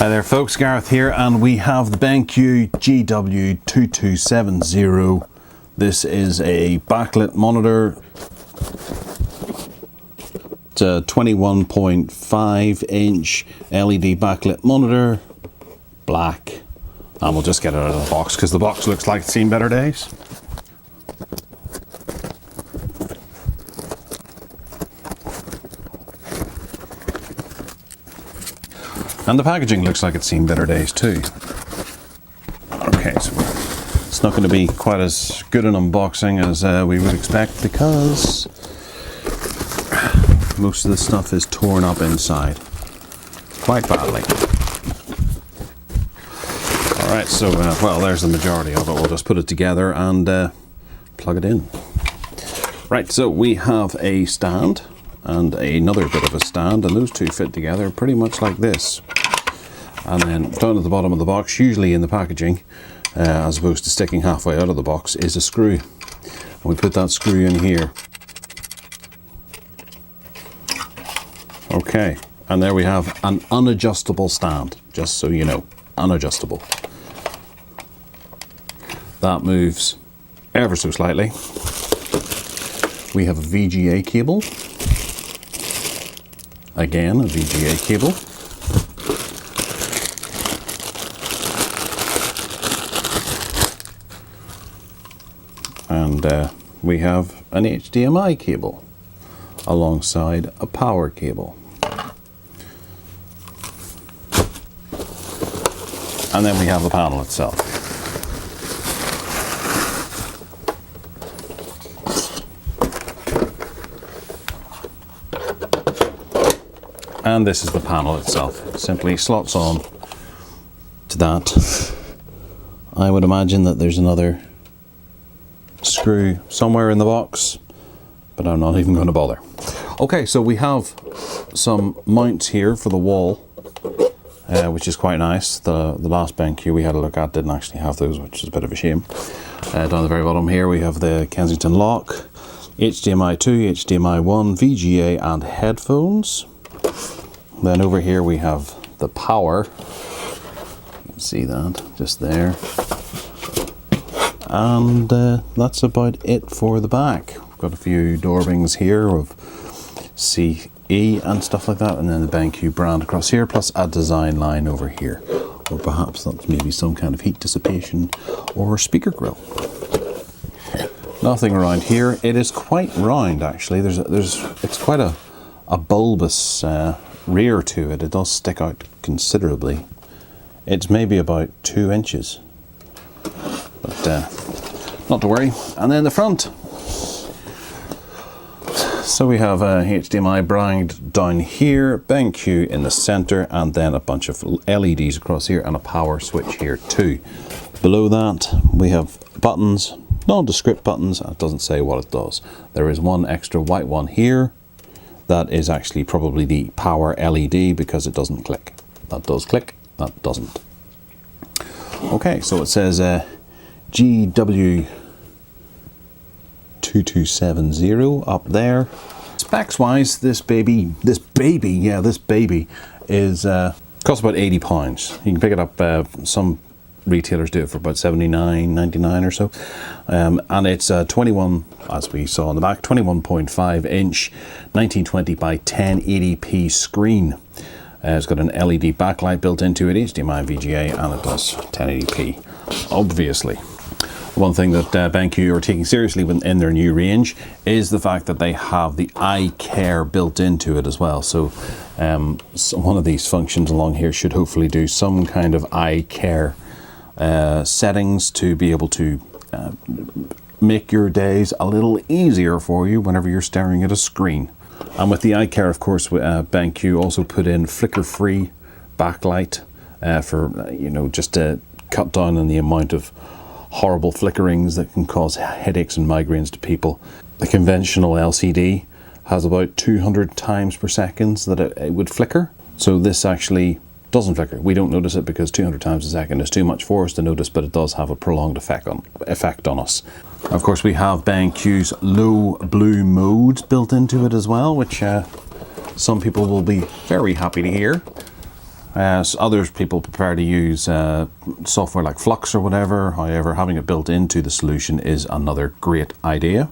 Hi there folks, Gareth here, and we have the Benq GW2270. This is a backlit monitor. It's a 21.5 inch LED backlit monitor, black, and we'll just get it out of the box because the box looks like it's seen better days. And the packaging looks like it's seen better days too. Okay, so it's not going to be quite as good an unboxing as we would expect because most of the stuff is torn up inside quite badly. Alright, so well, there's the majority of it. We'll just put it together and plug it in. Right, so we have a stand and another bit of a stand, and those two fit together pretty much like this. And then down at the bottom of the box, usually in the packaging, as opposed to sticking halfway out of the box, is a screw. And we put that screw in here. Okay, and there we have an unadjustable stand, just so you know, unadjustable. That moves ever so slightly. We have a VGA cable. Again, a VGA cable. And we have an HDMI cable alongside a power cable. And then we have the panel itself. And this is the panel itself. It simply slots on to that. I would imagine that there's another screw somewhere in the box, but I'm not even going to bother. Okay, so we have some mounts here for the wall, which is quite nice. The last Benq we had a look at didn't actually have those, which is a bit of a shame. Down at the very bottom here we have the Kensington lock, HDMI 2, HDMI 1, VGA and headphones. Then over here we have the power. You can see that just there. And that's about it for the back. We've got a few door rings here of CE and stuff like that, and then the Benq brand across here, plus a design line over here. Or perhaps that's maybe some kind of heat dissipation or speaker grill. Nothing around here. It is quite round actually. It's quite a bulbous rear to it. It does stick out considerably. It's maybe about 2 inches. But not to worry. And then the front. So we have a HDMI brand down here, Benq in the center, and then a bunch of LEDs across here and a power switch here too. Below that we have buttons, nondescript buttons. It doesn't say what it does. There is one extra white one here. That is actually probably the power LED because it doesn't click. That does click, that doesn't. Okay, so it says GW2270 up there. Specs wise, this baby is costs about £80. You can pick it up. Some retailers do it for about $79.99 or so, and it's a 21, as we saw in the back, 21.5 inch 1920 by 1080p screen. It's got an LED backlight built into it, HDMI, VGA, and it does 1080p. Obviously, one thing that Benq are taking seriously in their new range is the fact that they have the eye care built into it as well. So one of these functions along here should hopefully do some kind of eye care settings to be able to make your days a little easier for you whenever you're staring at a screen. And with the eye care, of course, Benq also put in flicker-free backlight for just to cut down on the amount of horrible flickerings that can cause headaches and migraines to people. The conventional LCD has about 200 times per second that it would flicker. So this actually doesn't flicker. We don't notice it because 200 times a second is too much for us to notice, but it does have a prolonged effect on us. Of course, we have Benq's low blue modes built into it as well, which some people will be very happy to hear. Other people prefer to use software like Flux or whatever. However, having it built into the solution is another great idea.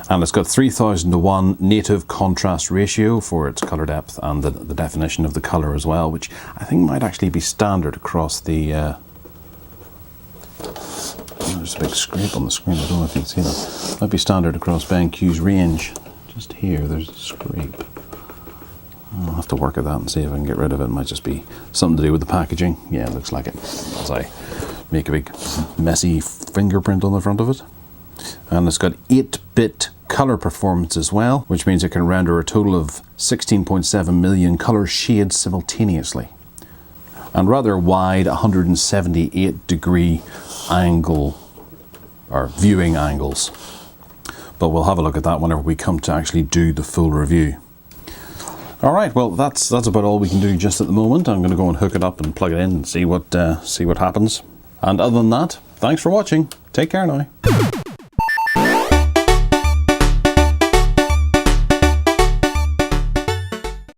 And it's got 3000:1 native contrast ratio for its color depth and the definition of the color as well, which I think might actually be standard across the there's a big scrape on the screen, I don't know if you can see that. Might be standard across BenQ's range. Just here, there's a scrape. I'll have to work at that and see if I can get rid of it. It might just be something to do with the packaging. Yeah, it looks like it, as I make a big messy fingerprint on the front of it. And it's got 8-bit color performance as well, which means it can render a total of 16.7 million color shades simultaneously. And rather wide 178-degree angle, or viewing angles. But we'll have a look at that whenever we come to actually do the full review. Alright, well that's about all we can do just at the moment. I'm going to go and hook it up and plug it in and see what happens. And other than that, thanks for watching. Take care now.